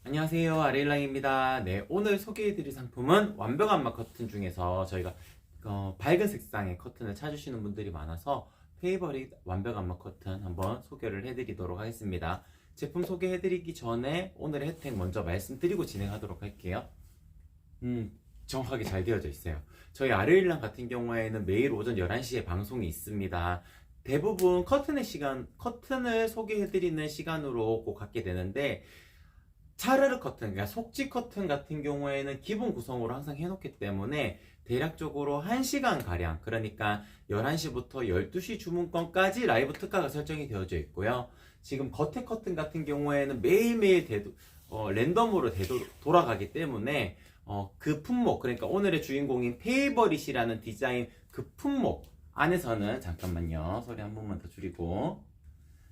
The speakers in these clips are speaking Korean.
안녕하세요, 아레일랑입니다. 네, 오늘 소개해드릴 상품은 완벽한 막 커튼 중에서 저희가 밝은 색상의 커튼을 찾으시는 분들이 많아서 페이버릿 완벽한 막 커튼 한번 소개를 해드리도록 하겠습니다. 제품 소개해드리기 전에 오늘의 혜택 먼저 말씀드리고 진행하도록 할게요. 정확하게 잘 되어져 있어요. 저희 아레일랑 같은 경우에는 매일 오전 11시에 방송이 있습니다. 대부분 커튼을 소개해드리는 시간으로 꼭 갖게 되는데, 차르르 커튼, 그러니까 속지 커튼 같은 경우에는 기본 구성으로 항상 해놓기 때문에 대략적으로 1시간 가량, 그러니까 11시부터 12시 주문권까지 라이브 특가가 설정이 되어져 있고요. 지금 겉에 커튼 같은 경우에는 매일매일 랜덤으로 돌아가기 때문에 그 품목, 그러니까 오늘의 주인공인 페이버릿이라는 디자인 그 품목 안에서는, 잠깐만요, 소리 한 번만 더 줄이고,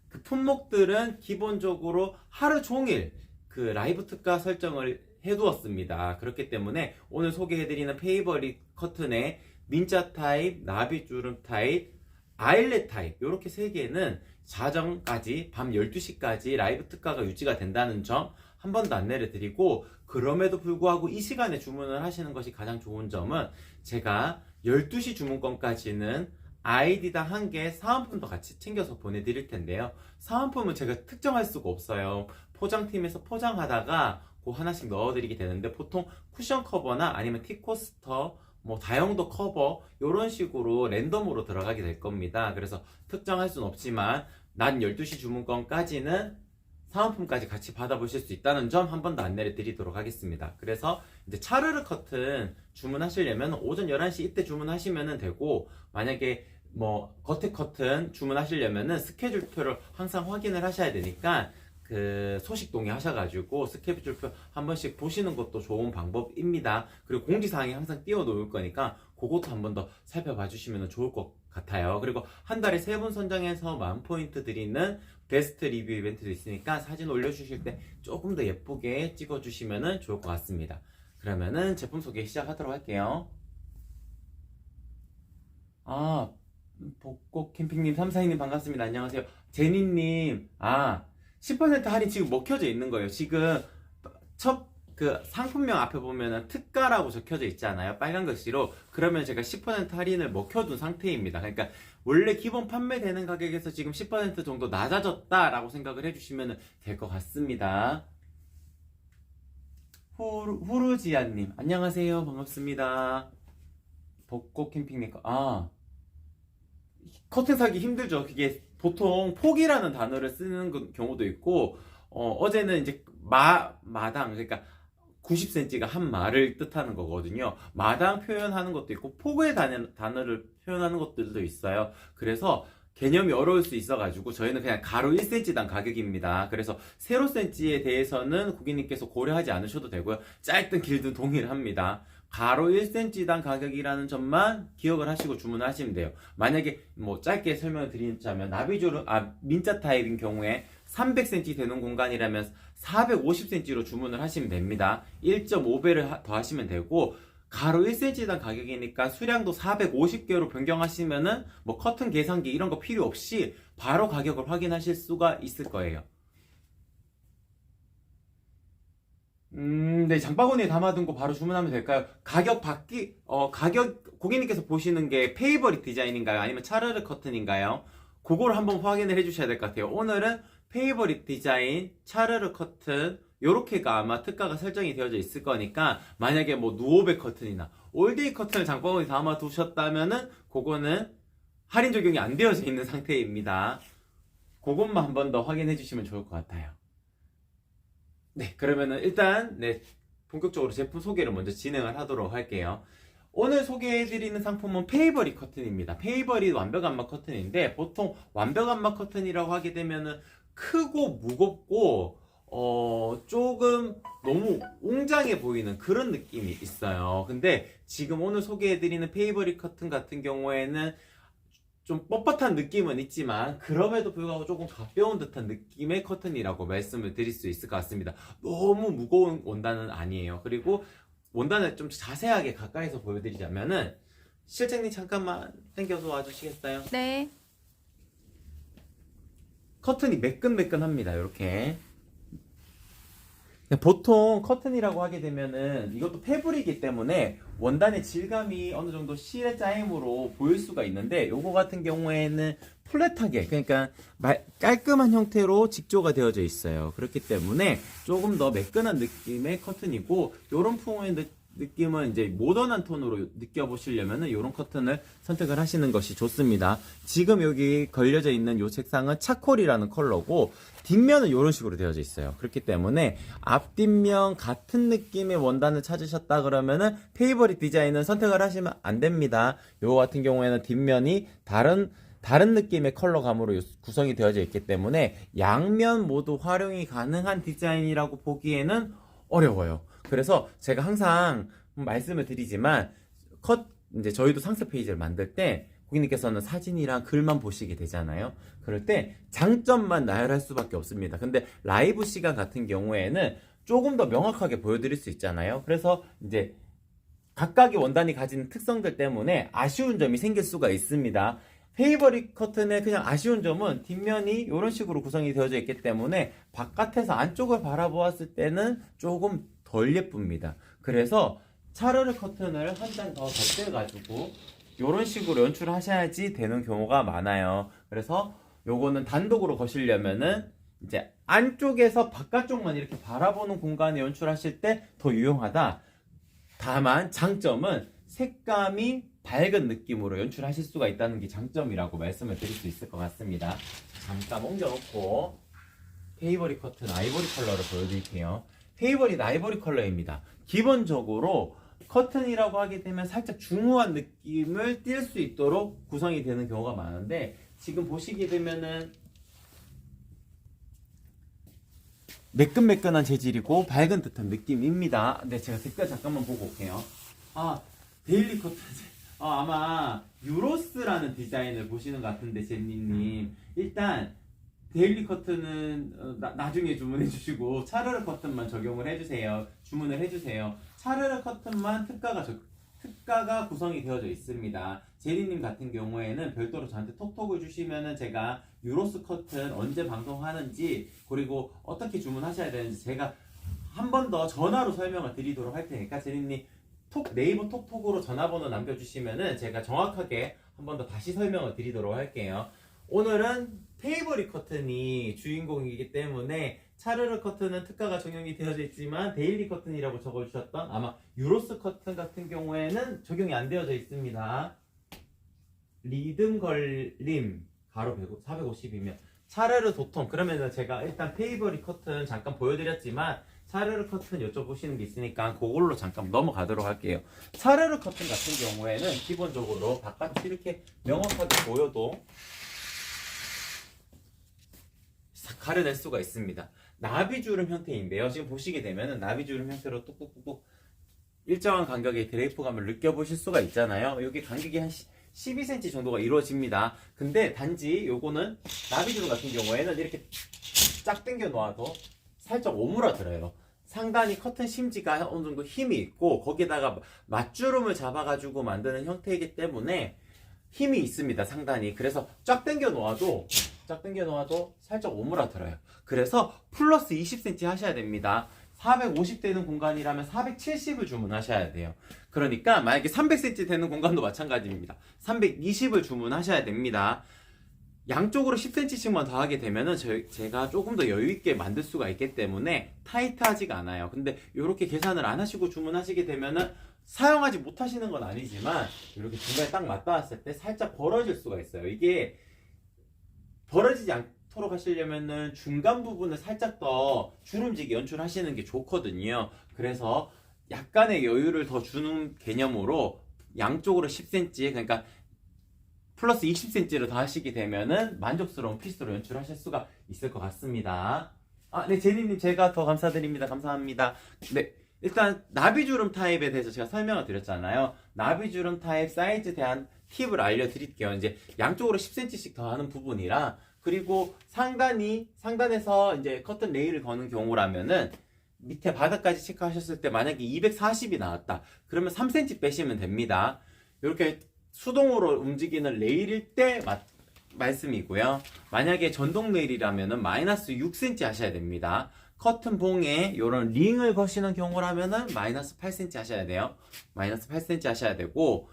그 품목들은 기본적으로 하루 종일 그 라이브 특가 설정을 해두었습니다. 그렇기 때문에 오늘 소개해드리는 페이버릿 커튼의 민자 타입, 나비주름 타입, 아일렛 타입, 이렇게 세 개는 자정까지, 밤 12시까지 라이브 특가가 유지가 된다는 점 한 번 더 안내를 드리고, 그럼에도 불구하고 이 시간에 주문을 하시는 것이 가장 좋은 점은, 제가 12시 주문권까지는 아이디당 한 개 사은품도 같이 챙겨서 보내드릴 텐데요. 사은품은 제가 특정할 수가 없어요. 포장팀에서 포장하다가 그 하나씩 넣어드리게 되는데, 보통 쿠션 커버나 아니면 티코스터, 뭐 다용도 커버, 이런 식으로 랜덤으로 들어가게 될 겁니다. 그래서 특정할 수는 없지만 낮 12시 주문권까지는 사은품까지 같이 받아보실 수 있다는 점 한 번 더 안내를 드리도록 하겠습니다. 그래서 이제 차르르 커튼 주문하시려면 오전 11시 이때 주문하시면 되고, 만약에 뭐 겉에 커튼 주문하시려면은 스케줄표를 항상 확인을 하셔야 되니까 그 소식 동의하셔가지고 스케줄표 한 번씩 보시는 것도 좋은 방법입니다. 그리고 공지사항이 항상 띄워 놓을 거니까 그것도 한 번 더 살펴봐 주시면 좋을 것 같아요. 그리고 한 달에 3분 선정해서 10,000포인트 드리는 베스트 리뷰 이벤트도 있으니까 사진 올려주실 때 조금 더 예쁘게 찍어주시면 좋을 것 같습니다. 그러면은 제품 소개 시작하도록 할게요. 아, 복고 캠핑님, 삼사이님 반갑습니다. 안녕하세요. 제니님, 10% 할인 지금 먹혀져 있는 거예요. 지금 그 상품명 앞에 보면은 특가라고 적혀져 있잖아요. 빨간 글씨로. 그러면 제가 10% 할인을 먹혀둔 상태입니다. 그러니까 원래 기본 판매되는 가격에서 지금 10% 정도 낮아졌다라고 생각을 해주시면 될 것 같습니다. 후르지아님, 안녕하세요. 반갑습니다. 벚꽃 캠핑님, 커튼 사기 힘들죠. 그게 보통 폭이라는 단어를 쓰는 경우도 있고, 어제는 이제 마당, 그러니까 90cm가 한 마를 뜻하는 거거든요. 마당 표현하는 것도 있고, 폭의 단어를 표현하는 것들도 있어요. 그래서 개념이 어려울 수 있어가지고, 저희는 그냥 가로 1cm당 가격입니다. 그래서 세로 cm에 대해서는 고객님께서 고려하지 않으셔도 되고요. 짧든 길든 동일합니다. 가로 1cm당 가격이라는 점만 기억을 하시고 주문을 하시면 돼요. 만약에 뭐 짧게 설명을 드리자면, 민자 타입인 경우에 300cm 되는 공간이라면 450cm로 주문을 하시면 됩니다. 1.5배를 더 하시면 되고, 가로 1cm당 가격이니까 수량도 450개로 변경하시면은 뭐 커튼 계산기 이런 거 필요 없이 바로 가격을 확인하실 수가 있을 거예요. 네, 장바구니에 담아둔 거 바로 주문하면 될까요? 고객님께서 보시는 게 페이버릿 디자인인가요? 아니면 차르르 커튼인가요? 그걸 한번 확인을 해주셔야 될 것 같아요. 오늘은 페이버릿 디자인, 차르르 커튼, 요렇게가 아마 특가가 설정이 되어져 있을 거니까, 만약에 뭐 누오베 커튼이나 올데이 커튼을 장바구니에 담아두셨다면은, 그거는 할인 적용이 안 되어져 있는 상태입니다. 그것만 한 번 더 확인해 주시면 좋을 것 같아요. 네, 그러면은 일단 본격적으로 제품 소개를 먼저 진행을 하도록 할게요. 오늘 소개해드리는 상품은 페이버릿 커튼입니다. 페이버릿 완벽한 막 커튼인데, 보통 완벽한 막 커튼이라고 하게 되면은 크고 무겁고 조금 너무 웅장해 보이는 그런 느낌이 있어요. 근데 지금 오늘 소개해드리는 페이버릿 커튼 같은 경우에는 좀 뻣뻣한 느낌은 있지만, 그럼에도 불구하고 조금 가벼운 듯한 느낌의 커튼이라고 말씀을 드릴 수 있을 것 같습니다. 너무 무거운 원단은 아니에요. 그리고 원단을 좀 자세하게 가까이서 보여드리자면은, 실장님 잠깐만 당겨서 와주시겠어요? 네. 커튼이 매끈매끈합니다. 이렇게. 보통 커튼이라고 하게 되면은 이것도 패브릭이기 때문에 원단의 질감이 어느 정도 실의 짜임으로 보일 수가 있는데, 요거 같은 경우에는 플랫하게, 그러니까 깔끔한 형태로 직조가 되어져 있어요. 그렇기 때문에 조금 더 매끈한 느낌의 커튼이고, 요런 풍의 느낌은 이제 모던한 톤으로 느껴보시려면은 요런 커튼을 선택을 하시는 것이 좋습니다. 지금 여기 걸려져 있는 요 색상은 차콜이라는 컬러고, 뒷면은 이런 식으로 되어져 있어요. 그렇기 때문에 앞뒷면 같은 느낌의 원단을 찾으셨다 그러면은 페이버릿 디자인은 선택을 하시면 안 됩니다. 요거 같은 경우에는 뒷면이 다른 느낌의 컬러감으로 구성이 되어져 있기 때문에 양면 모두 활용이 가능한 디자인이라고 보기에는 어려워요. 그래서 제가 항상 말씀을 드리지만, 이제 저희도 상세 페이지를 만들 때 고객님께서는 사진이랑 글만 보시게 되잖아요. 그럴 때 장점만 나열할 수밖에 없습니다. 근데 라이브 시간 같은 경우에는 조금 더 명확하게 보여드릴 수 있잖아요. 그래서 이제 각각의 원단이 가진 특성들 때문에 아쉬운 점이 생길 수가 있습니다. 페이버릿 커튼의 그냥 아쉬운 점은 뒷면이 이런 식으로 구성이 되어져 있기 때문에 바깥에서 안쪽을 바라보았을 때는 조금 덜 예쁩니다. 그래서 차르르 커튼을 한 장 더 덧대가지고 이런 식으로 연출하셔야지 되는 경우가 많아요. 그래서 요거는 단독으로 거시려면은 이제 안쪽에서 바깥쪽만 이렇게 바라보는 공간에 연출하실 때 더 유용하다. 다만 장점은 색감이 밝은 느낌으로 연출하실 수가 있다는 게 장점이라고 말씀을 드릴 수 있을 것 같습니다. 잠깐 옮겨놓고 페이버릿 커튼 아이보리 컬러를 보여드릴게요. 페이버릿 아이보리 컬러입니다. 기본적으로 커튼이라고 하게 되면 살짝 중후한 느낌을 띌 수 있도록 구성이 되는 경우가 많은데, 지금 보시게 되면은 매끈매끈한 재질이고 밝은 듯한 느낌입니다. 네, 제가 색깔 잠깐만 보고 올게요. 데일리 커튼. 아마 유로스라는 디자인을 보시는 것 같은데, 제니님. 일단 데일리 커튼은 나중에 주문해 주시고 차르르 커튼만 적용을 해주세요. 주문을 해주세요. 차르르 커튼만 특가가 구성이 되어져 있습니다. 제리님 같은 경우에는 별도로 저한테 톡톡을 주시면은 제가 유로스 커튼 언제 방송하는지, 그리고 어떻게 주문하셔야 되는지 제가 한 번 더 전화로 설명을 드리도록 할 테니까, 제리님 네이버 톡톡으로 전화번호 남겨주시면은 제가 정확하게 한 번 더 다시 설명을 드리도록 할게요. 오늘은 페이버릿 커튼이 주인공이기 때문에 차르르 커튼은 특가가 적용이 되어져 있지만 데일리 커튼이라고 적어주셨던 아마 유로스 커튼 같은 경우에는 적용이 안 되어져 있습니다. 리듬 걸림 가로 450이면 차르르 도톰. 그러면은 제가 일단 페이버릿 커튼 잠깐 보여드렸지만 차르르 커튼 여쭤보시는 게 있으니까 그걸로 잠깐 넘어가도록 할게요. 차르르 커튼 같은 경우에는 기본적으로 바깥이 이렇게 명확하게 보여도 가려낼 수가 있습니다. 나비주름 형태인데요. 지금 보시게 되면은 나비주름 형태로 뚝뚝뚝뚝 일정한 간격의 드레이프감을 느껴보실 수가 있잖아요. 여기 간격이 한 12cm 정도가 이루어집니다. 근데 단지 요거는 나비주름 같은 경우에는 이렇게 쫙 당겨 놓아도 살짝 오므라들어요. 상단이 커튼 심지가 어느 정도 힘이 있고 거기에다가 맞주름을 잡아가지고 만드는 형태이기 때문에 힘이 있습니다. 상단이. 그래서 쫙 당겨 놓아도 살짝 오므라들어요. 그래서 플러스 20cm 하셔야 됩니다. 450 되는 공간이라면 470을 주문하셔야 돼요. 그러니까 만약에 300cm 되는 공간도 마찬가지입니다. 320을 주문하셔야 됩니다. 양쪽으로 10cm씩만 더하게 되면은 제가 조금 더 여유있게 만들 수가 있기 때문에 타이트하지가 않아요. 근데 이렇게 계산을 안 하시고 주문하시게 되면은 사용하지 못하시는 건 아니지만 이렇게 중간에 딱 맞닿았을 때 살짝 벌어질 수가 있어요. 이게 벌어지지 않도록 하시려면은 중간 부분을 살짝 더 주름지게 연출하시는 게 좋거든요. 그래서 약간의 여유를 더 주는 개념으로 양쪽으로 10cm, 그러니까 플러스 20cm를 더 하시게 되면은 만족스러운 피스로 연출하실 수가 있을 것 같습니다. 네, 제니님 제가 더 감사드립니다. 감사합니다. 네, 일단 나비주름 타입에 대해서 제가 설명을 드렸잖아요. 나비주름 타입 사이즈에 대한 팁을 알려드릴게요. 이제 양쪽으로 10cm씩 더 하는 부분이라, 그리고 상단에서 이제 커튼 레일을 거는 경우라면은 밑에 바닥까지 체크하셨을 때 만약에 240이 나왔다. 그러면 3cm 빼시면 됩니다. 이렇게 수동으로 움직이는 레일일 때 말씀이고요. 만약에 전동 레일이라면은 마이너스 6cm 하셔야 됩니다. 커튼 봉에 이런 링을 거시는 경우라면은 마이너스 8cm 하셔야 돼요. 마이너스 8cm 하셔야 되고,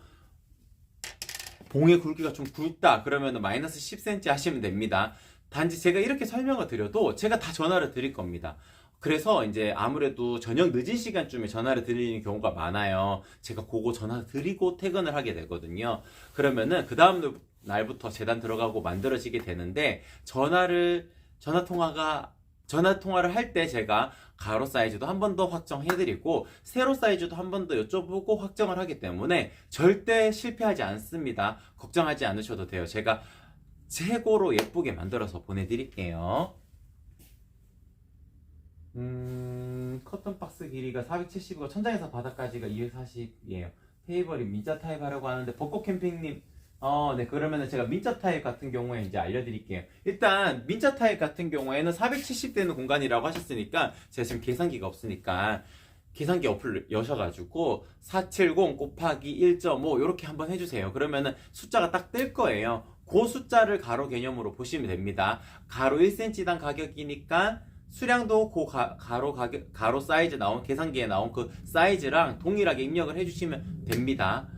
봉의 굵기가 좀 굵다 그러면은 마이너스 10cm 하시면 됩니다. 단지 제가 이렇게 설명을 드려도 제가 다 전화를 드릴 겁니다. 그래서 이제 아무래도 저녁 늦은 시간쯤에 전화를 드리는 경우가 많아요. 제가 그거 전화 드리고 퇴근을 하게 되거든요. 그러면은 그 다음 날부터 재단 들어가고 만들어지게 되는데, 전화 통화를 할 때 제가 가로 사이즈도 한 번 더 확정해드리고 세로 사이즈도 한 번 더 여쭤보고 확정을 하기 때문에 절대 실패하지 않습니다. 걱정하지 않으셔도 돼요. 제가 최고로 예쁘게 만들어서 보내드릴게요. 커튼 박스 길이가 470이고 천장에서 바닥까지가 240이에요. 테이블이 민자 타입 하려고 하는데, 벚꽃 캠핑님, 네, 그러면은 제가 민자 타입 같은 경우에 이제 알려드릴게요. 일단 민자 타입 같은 경우에는 470 되는 공간이라고 하셨으니까 제가 지금 계산기가 없으니까 계산기 어플을 여셔가지고 470 곱하기 1.5 이렇게 한번 해주세요. 그러면은 숫자가 딱 뜰 거예요. 그 숫자를 가로 개념으로 보시면 됩니다. 가로 1cm당 가격이니까 수량도 가로 사이즈 나온 계산기에 나온 그 사이즈랑 동일하게 입력을 해주시면 됩니다.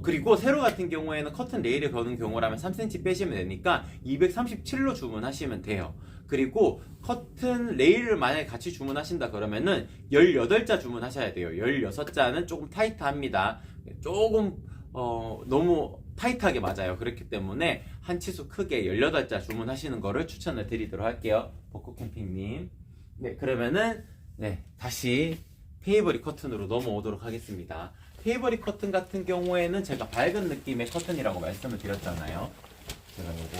그리고 세로 같은 경우에는 커튼 레일을 거는 경우라면 3cm 빼시면 되니까 237로 주문하시면 돼요. 그리고 커튼 레일을 만약에 같이 주문하신다 그러면은 18자 주문하셔야 돼요. 16자는 조금 타이트합니다. 조금 너무 타이트하게 맞아요. 그렇기 때문에 한 치수 크게 18자 주문하시는 거를 추천을 드리도록 할게요. 벚꽃 캠핑님. 네, 그러면은 네, 다시 페이버리 커튼으로 넘어오도록 하겠습니다. 페이버리 커튼 같은 경우에는 제가 밝은 느낌의 커튼이라고 말씀을 드렸잖아요. 제가 요거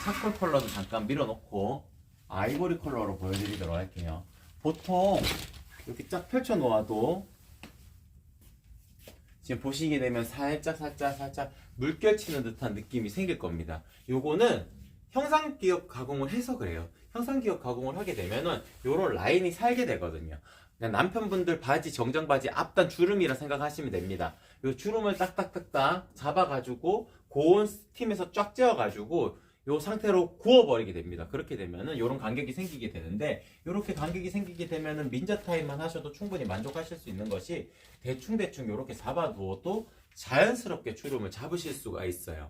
차콜 컬러도 잠깐 밀어놓고 아이보리 컬러로 보여드리도록 할게요. 보통 이렇게 쫙 펼쳐 놓아도 지금 보시게 되면 살짝 물결치는 듯한 느낌이 생길 겁니다. 요거는 형상기업 가공을 해서 그래요. 형상기업 가공을 하게 되면은 요런 라인이 살게 되거든요. 남편분들 바지, 정장 바지 앞단 주름이라 생각하시면 됩니다. 요 주름을 딱딱딱딱 잡아가지고 고온 스팀에서 쫙 찌어가지고 요 상태로 구워버리게 됩니다. 그렇게 되면은 요런 간격이 생기게 되는데, 요렇게 간격이 생기게 되면은 민자 타입만 하셔도 충분히 만족하실 수 있는 것이, 대충 요렇게 잡아두어도 자연스럽게 주름을 잡으실 수가 있어요.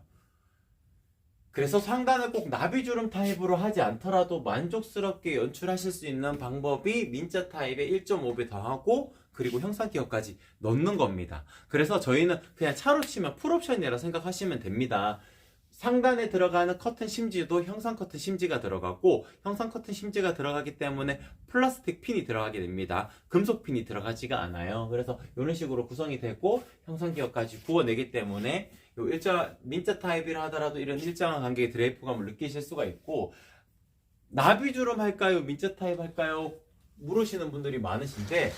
그래서 상단을 꼭 나비주름 타입으로 하지 않더라도 만족스럽게 연출하실 수 있는 방법이 민자 타입의 1.5배 더하고 그리고 형상기업까지 넣는 겁니다. 그래서 저희는 그냥 차로 치면 풀옵션이라 생각하시면 됩니다. 상단에 들어가는 커튼 심지도 형상 커튼 심지가 들어가고, 형상 커튼 심지가 들어가기 때문에 플라스틱 핀이 들어가게 됩니다. 금속 핀이 들어가지가 않아요. 그래서 이런 식으로 구성이 되고 형상기업까지 구워내기 때문에 민자 타입이라 하더라도 이런 일정한 간격의 드레이프감을 느끼실 수가 있고, 나비주름 할까요? 민자 타입 할까요? 물으시는 분들이 많으신데,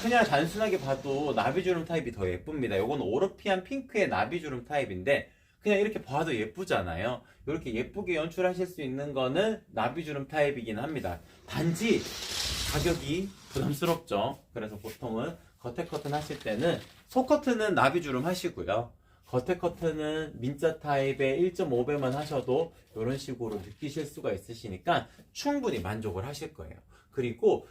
그냥 단순하게 봐도 나비주름 타입이 더 예쁩니다. 이건 오르피안 핑크의 나비주름 타입인데 그냥 이렇게 봐도 예쁘잖아요. 이렇게 예쁘게 연출하실 수 있는 거는 나비주름 타입이긴 합니다. 단지 가격이 부담스럽죠. 그래서 보통은 겉에 커튼 하실 때는 속커튼은 나비주름 하시고요. 겉에 커튼은 민자 타입의 1.5배만 하셔도 이런 식으로 느끼실 수가 있으시니까 충분히 만족을 하실 거예요. 그리고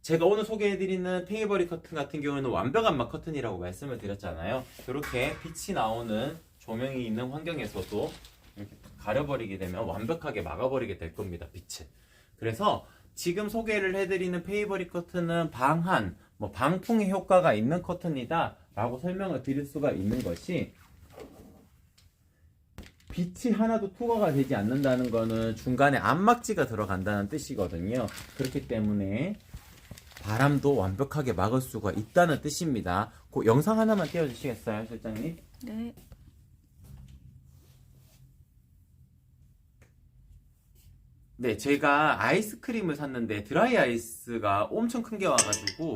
제가 오늘 소개해드리는 페이버리 커튼 같은 경우는 완벽한 막 커튼이라고 말씀을 드렸잖아요. 이렇게 빛이 나오는 조명이 있는 환경에서도 이렇게 가려버리게 되면 완벽하게 막아버리게 될 겁니다, 빛을. 그래서 지금 소개를 해드리는 페이버리 커튼은 방한, 방풍의 효과가 있는 커튼이다 라고 설명을 드릴 수가 있는 것이, 빛이 하나도 투과가 되지 않는다는 거는 중간에 안막지가 들어간다는 뜻이거든요. 그렇기 때문에 바람도 완벽하게 막을 수가 있다는 뜻입니다. 그 영상 하나만 띄워주시겠어요, 실장님? 네. 네, 제가 아이스크림을 샀는데 드라이 아이스가 엄청 큰 게 와가지고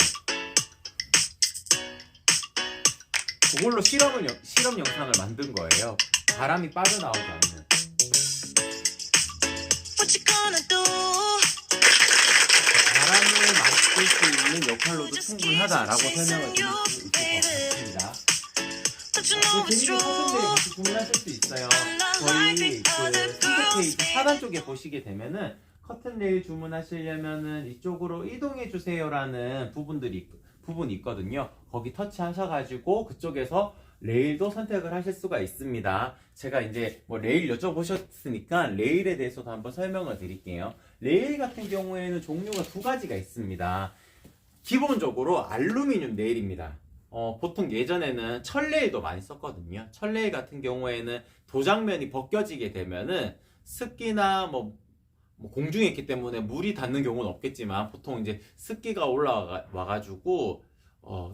그걸로 실험 영상을 만든 거예요. 바람이 빠져나오지 않는. 바람을 막을 수 있는 역할로도 충분하다라고 설명을 드릴 수 있을 것 같습니다. 재밌는 커튼들 같이 주문하실 수 있어요. 저희 그 페이지 하단 쪽에 보시게 되면은 커튼 레일 주문하시려면은 이쪽으로 이동해 주세요라는 부분이 있거든요. 거기 터치하셔가지고 그쪽에서 레일도 선택을 하실 수가 있습니다. 제가 이제 뭐 레일 여쭤보셨으니까 레일에 대해서도 한번 설명을 드릴게요. 레일 같은 경우에는 종류가 두 가지가 있습니다. 기본적으로 알루미늄 레일입니다. 보통 예전에는 철레일도 많이 썼거든요. 철레일 같은 경우에는 도장면이 벗겨지게 되면은 습기나 뭐 공중에 있기 때문에 물이 닿는 경우는 없겠지만 보통 이제 습기가 올라와가지고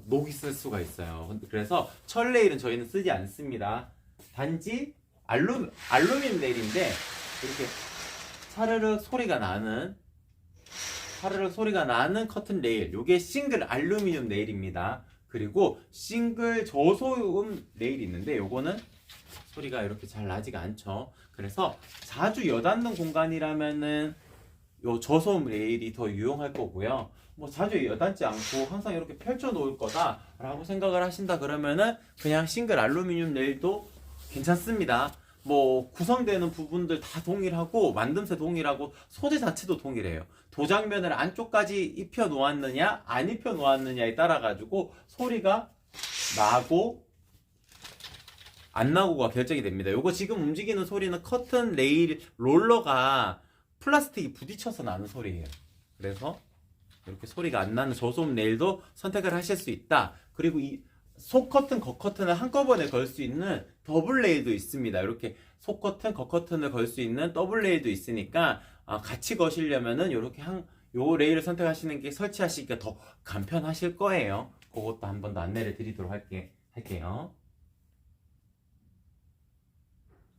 녹이 쓸 수가 있어요. 그래서 철레일은 저희는 쓰지 않습니다. 단지 알루미늄 레일인데 이렇게 차르륵 소리가 나는 커튼 레일, 요게 싱글 알루미늄 레일입니다. 그리고 싱글 저소음 레일이 있는데 요거는 소리가 이렇게 잘 나지가 않죠. 그래서 자주 여닫는 공간이라면은 요 저소음 레일이 더 유용할 거고요. 뭐 자주 여닫지 않고 항상 이렇게 펼쳐 놓을 거다 라고 생각을 하신다 그러면은 그냥 싱글 알루미늄 레일도 괜찮습니다. 뭐 구성되는 부분들 다 동일하고 만듦새 동일하고 소재 자체도 동일해요. 도장면을 안쪽까지 입혀 놓았느냐 안 입혀 놓았느냐에 따라 가지고 소리가 나고 안 나고가 결정이 됩니다. 요거 지금 움직이는 소리는 커튼 레일 롤러가 플라스틱이 부딪혀서 나는 소리예요. 그래서 이렇게 소리가 안 나는 저소음 레일도 선택을 하실 수 있다. 그리고 이 속 커튼, 겉 커튼을 한꺼번에 걸 수 있는 더블 레일도 있습니다. 이렇게 속 커튼, 겉 커튼을 걸 수 있는 더블 레일도 있으니까 같이 거시려면은 이렇게 요 레일을 선택하시는 게 설치하시기가 더 간편하실 거예요. 그것도 한 번 더 안내를 드리도록 할게요.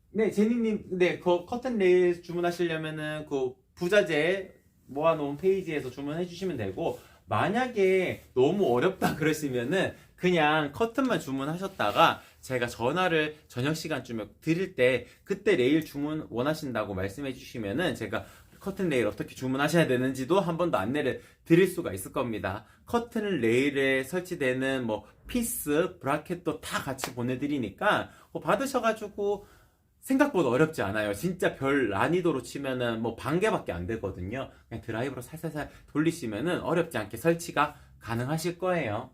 네, 제니님, 네, 그 커튼 레일 주문하시려면은 그 부자재 모아놓은 페이지에서 주문해 주시면 되고, 만약에 너무 어렵다 그러시면은 그냥 커튼만 주문하셨다가 제가 전화를 저녁 시간쯤에 드릴 때 그때 레일 주문 원하신다고 말씀해 주시면은 제가 커튼 레일 어떻게 주문하셔야 되는지도 한 번 더 안내를 드릴 수가 있을 겁니다. 커튼 레일에 설치되는 뭐 피스, 브라켓도 다 같이 보내드리니까 받으셔가지고 생각보다 어렵지 않아요. 진짜 별 난이도로 치면은 뭐 반 개밖에 안 되거든요. 그냥 드라이브로 살살살 돌리시면은 어렵지 않게 설치가 가능하실 거예요.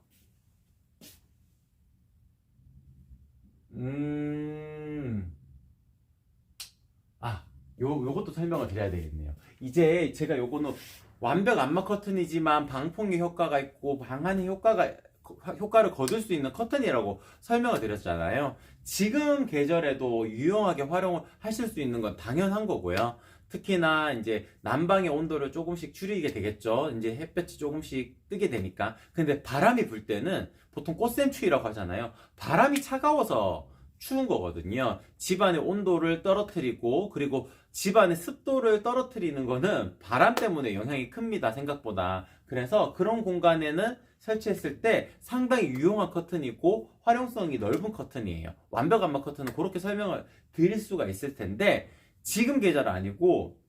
요것도 설명을 드려야 되겠네요. 이제 제가 요거는 완벽 암막 커튼이지만 방풍의 효과가 있고 방한의 효과를 거둘 수 있는 커튼이라고 설명을 드렸잖아요. 지금 계절에도 유용하게 활용을 하실 수 있는 건 당연한 거고요. 특히나 이제 난방의 온도를 조금씩 줄이게 되겠죠. 이제 햇볕이 조금씩 뜨게 되니까. 근데 바람이 불 때는 보통 꽃샘추위라고 하잖아요. 바람이 차가워서 추운 거거든요. 집안의 온도를 떨어뜨리고 그리고 집안의 습도를 떨어뜨리는 거는 바람 때문에 영향이 큽니다. 생각보다. 그래서 그런 공간에는 설치했을 때 상당히 유용한 커튼이고 활용성이 넓은 커튼이에요. 완벽 암막 커튼은 그렇게 설명을 드릴 수가 있을 텐데 지금 계절 아니고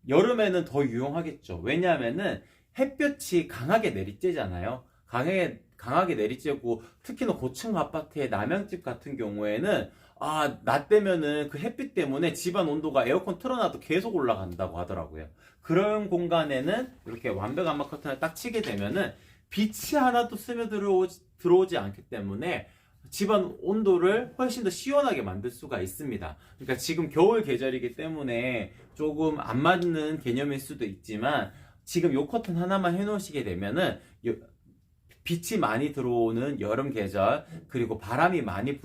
여름에는 더 유용하겠죠. 왜냐하면은 햇볕이 강하게 내리쬐잖아요. 강하게 내리쬐고 특히나 고층 아파트의 남양집 같은 경우에는 낮 되면은 그 햇빛 때문에 집안 온도가 에어컨 틀어놔도 계속 올라간다고 하더라고요. 그런 공간에는 이렇게 완벽 암막 커튼을 딱 치게 되면은 빛이 하나도 스며 들어오지 않기 때문에 집안 온도를 훨씬 더 시원하게 만들 수가 있습니다. 그러니까 지금 겨울 계절이기 때문에 조금 안 맞는 개념일 수도 있지만 지금 요 커튼 하나만 해놓으시게 되면은 빛이 많이 들어오는 여름 계절 그리고 바람이 많이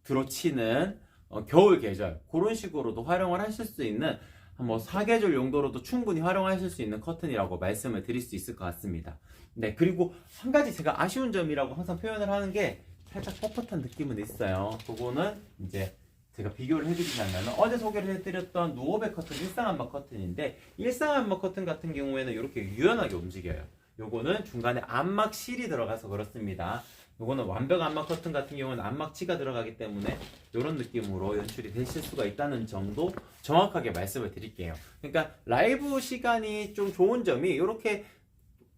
들어치는 겨울 계절 그런 식으로도 활용을 하실 수 있는 뭐 사계절 용도로도 충분히 활용하실 수 있는 커튼이라고 말씀을 드릴 수 있을 것 같습니다. 네, 그리고 한 가지 제가 아쉬운 점이라고 항상 표현을 하는 게 살짝 뻣뻣한 느낌은 있어요. 그거는 이제 제가 비교를 해드리자면 어제 소개를 해드렸던 누오백 커튼 일상암막 커튼인데 일상암막 커튼 같은 경우에는 이렇게 유연하게 움직여요. 요거는 중간에 암막실이 들어가서 그렇습니다. 요거는 완벽 암막 커튼 같은 경우는 암막치가 들어가기 때문에 이런 느낌으로 연출이 되실 수가 있다는 점도 정확하게 말씀을 드릴게요. 그러니까 라이브 시간이 좀 좋은 점이 이렇게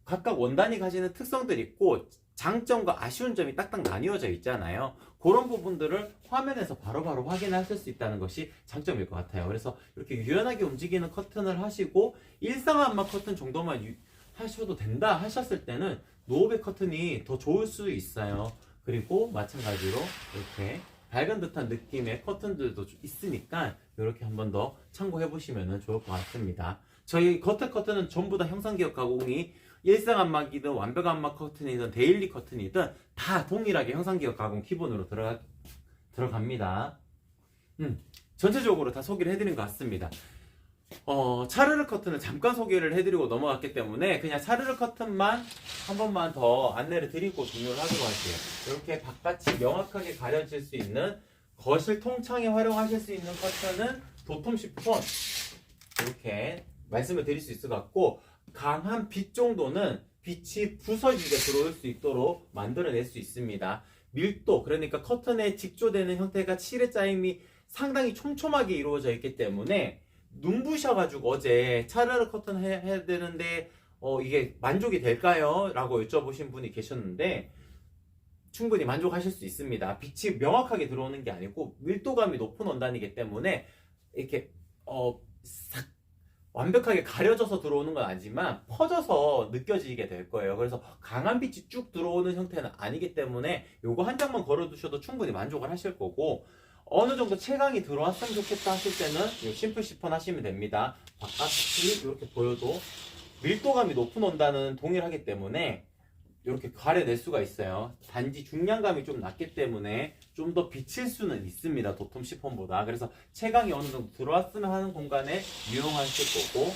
각각 원단이 가지는 특성들이 있고 장점과 아쉬운 점이 딱딱 나뉘어져 있잖아요. 그런 부분들을 화면에서 바로바로 확인하실 수 있다는 것이 장점일 것 같아요. 그래서 이렇게 유연하게 움직이는 커튼을 하시고 일상안마 커튼 정도만 하셔도 된다 하셨을 때는 노후백 커튼이 더 좋을 수 있어요. 그리고 마찬가지로 이렇게 밝은 듯한 느낌의 커튼들도 있으니까 이렇게 한 번 더 참고해 보시면 좋을 것 같습니다. 저희 겉에 커튼은 전부 다 형상기억 가공이 일상안마기든 완벽안마 커튼이든 데일리 커튼이든 다 동일하게 형상기억 가공 기본으로 들어갑니다. 전체적으로 다 소개를 해드린 것 같습니다. 차르르 커튼은 잠깐 소개를 해드리고 넘어갔기 때문에 그냥 차르르 커튼만 한 번만 더 안내를 드리고 종료를 하도록 할게요. 이렇게 바깥이 명확하게 가려질 수 있는 거실 통창에 활용하실 수 있는 커튼은 도톰 시폰 이렇게 말씀을 드릴 수 있을 것 같고, 강한 빛 정도는 빛이 부서지게 들어올 수 있도록 만들어낼 수 있습니다. 밀도, 그러니까 커튼에 직조되는 형태가 칠의 짜임이 상당히 촘촘하게 이루어져 있기 때문에 눈부셔가지고 어제 차르르 커튼 해야 되는데 이게 만족이 될까요? 라고 여쭤보신 분이 계셨는데 충분히 만족하실 수 있습니다. 빛이 명확하게 들어오는 게 아니고 밀도감이 높은 원단이기 때문에 이렇게 완벽하게 가려져서 들어오는 건 아니지만 퍼져서 느껴지게 될 거예요. 그래서 강한 빛이 쭉 들어오는 형태는 아니기 때문에 요거 한 장만 걸어두셔도 충분히 만족을 하실 거고, 어느 정도 채광이 들어왔으면 좋겠다 하실 때는 요 심플 시폰 하시면 됩니다. 바깥이 이렇게 보여도 밀도감이 높은 원단은 동일하기 때문에 이렇게 가려낼 수가 있어요. 단지 중량감이 좀 낮기 때문에 좀 더 비칠 수는 있습니다. 도톰 시폰보다. 그래서 채광이 어느 정도 들어왔으면 하는 공간에 유용하실 거고,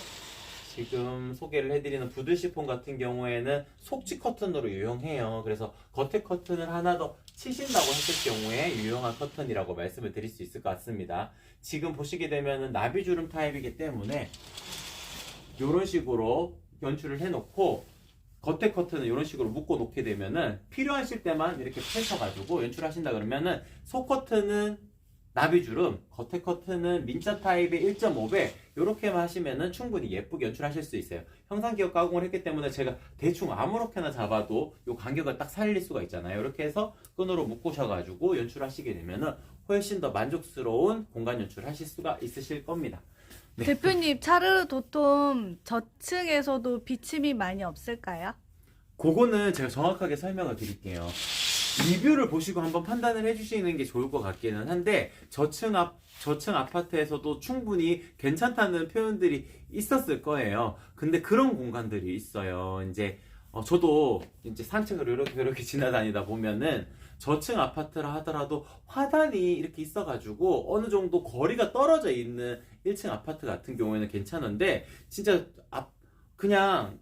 지금 소개를 해드리는 부들 시폰 같은 경우에는 속지 커튼으로 유용해요. 그래서 겉에 커튼을 하나 더 치신다고 했을 경우에 유용한 커튼이라고 말씀을 드릴 수 있을 것 같습니다. 지금 보시게 되면 나비주름 타입이기 때문에 이런 식으로 연출을 해놓고 겉에 커튼은 이런 식으로 묶어 놓게 되면은 필요하실 때만 이렇게 펼쳐가지고 연출하신다 그러면은 속 커튼은 나비주름, 겉에 커튼은 민자 타입의 1.5배 이렇게만 하시면은 충분히 예쁘게 연출하실 수 있어요. 형상기억 가공을 했기 때문에 제가 대충 아무렇게나 잡아도 이 간격을 딱 살릴 수가 있잖아요. 이렇게 해서 끈으로 묶으셔가지고 연출하시게 되면은 훨씬 더 만족스러운 공간 연출하실 수가 있으실 겁니다. 네. 대표님, 차르르 도톰 저층에서도 비침이 많이 없을까요? 그거는 제가 정확하게 설명을 드릴게요. 리뷰를 보시고 한번 판단을 해주시는 게 좋을 것 같기는 한데, 저층 아파트에서도 충분히 괜찮다는 표현들이 있었을 거예요. 근데 그런 공간들이 있어요. 이제 저도 이제 산책을 이렇게 지나다니다 보면은 저층 아파트라 하더라도 화단이 이렇게 있어가지고 어느 정도 거리가 떨어져 있는 1층 아파트 같은 경우에는 괜찮은데, 진짜 그냥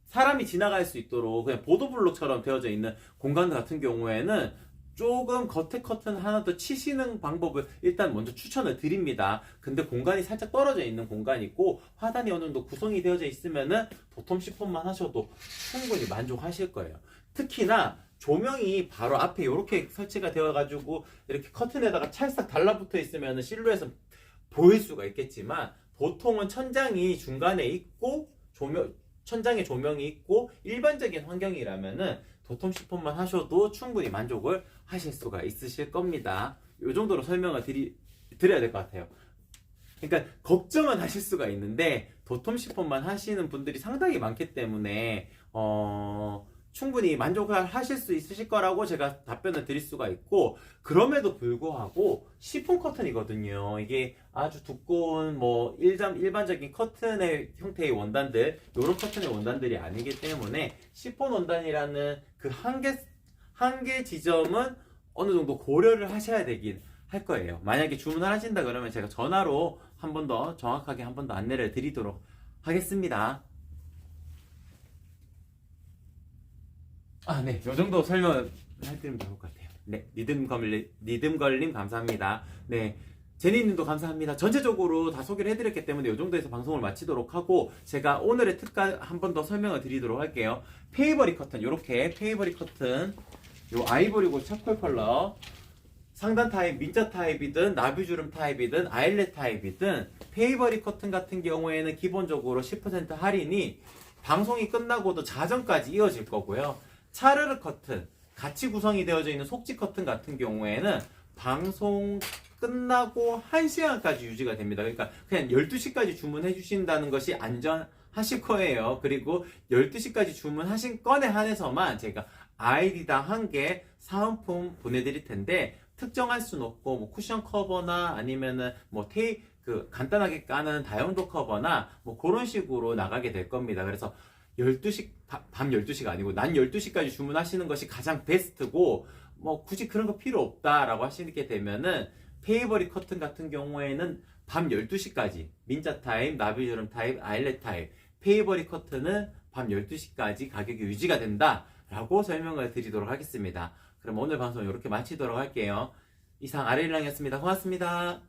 사람이 지나갈 수 있도록 그냥 보도블록처럼 되어져 있는 공간 같은 경우에는 조금 겉에 커튼 하나 더 치시는 방법을 일단 먼저 추천을 드립니다. 근데 공간이 살짝 떨어져 있는 공간이고 화단이 어느 정도 구성이 되어져 있으면은 도톰 시폰만 하셔도 충분히 만족하실 거예요. 특히나 조명이 바로 앞에 이렇게 설치가 되어가지고 이렇게 커튼에다가 찰싹 달라붙어 있으면 실루엣은 보일 수가 있겠지만, 보통은 천장이 중간에 있고 천장에 조명이 있고 일반적인 환경이라면은 도톰 시폰만 하셔도 충분히 만족을 하실 수가 있으실 겁니다. 이 정도로 설명을 드려야 될 것 같아요. 그러니까 걱정은 하실 수가 있는데 도톰 시폰만 하시는 분들이 상당히 많기 때문에 충분히 만족을 하실 수 있으실 거라고 제가 답변을 드릴 수가 있고, 그럼에도 불구하고 시폰 커튼이거든요. 이게 아주 두꺼운 일반적인 커튼의 형태의 원단들, 요런 커튼의 원단들이 아니기 때문에 시폰 원단이라는 그 한계 지점은 어느 정도 고려를 하셔야 되긴 할 거예요. 만약에 주문을 하신다 그러면 제가 전화로 한 번 더 정확하게 한 번 더 안내를 드리도록 하겠습니다. 네. 요 정도 설명을 해드리면 좋을 것 같아요. 네. 리듬걸님 감사합니다. 네. 제니님도 감사합니다. 전체적으로 다 소개를 해드렸기 때문에 이 정도에서 방송을 마치도록 하고, 제가 오늘의 특가 한 번 더 설명을 드리도록 할게요. 페이버리 커튼, 요렇게 페이버리 커튼, 요 아이보리고 차콜 컬러, 상단 타입, 민자 타입이든 나비주름 타입이든 아일렛 타입이든 페이버리 커튼 같은 경우에는 기본적으로 10% 할인이 방송이 끝나고도 자정까지 이어질 거고요. 차르르 커튼, 같이 구성이 되어져 있는 속지 커튼 같은 경우에는 방송 끝나고 1시간까지 유지가 됩니다. 그러니까 그냥 12시까지 주문해 주신다는 것이 안전하실 거예요. 그리고 12시까지 주문하신 건에 한해서만 제가 아이디당 1개 사은품 보내드릴 텐데, 특정할 수는 없고, 뭐 쿠션 커버나 아니면은 뭐 간단하게 까는 다용도 커버나 뭐 그런 식으로 나가게 될 겁니다. 그래서 12시, 밤 12시가 아니고 낮 12시까지 주문하시는 것이 가장 베스트고, 뭐 굳이 그런 거 필요 없다라고 하시게 되면은 페이버리 커튼 같은 경우에는 밤 12시까지 민자 타입, 나비주름 타입, 아일렛 타입, 페이버리 커튼은 밤 12시까지 가격이 유지가 된다라고 설명을 드리도록 하겠습니다. 그럼 오늘 방송 이렇게 마치도록 할게요. 이상 아레일랑이었습니다. 고맙습니다.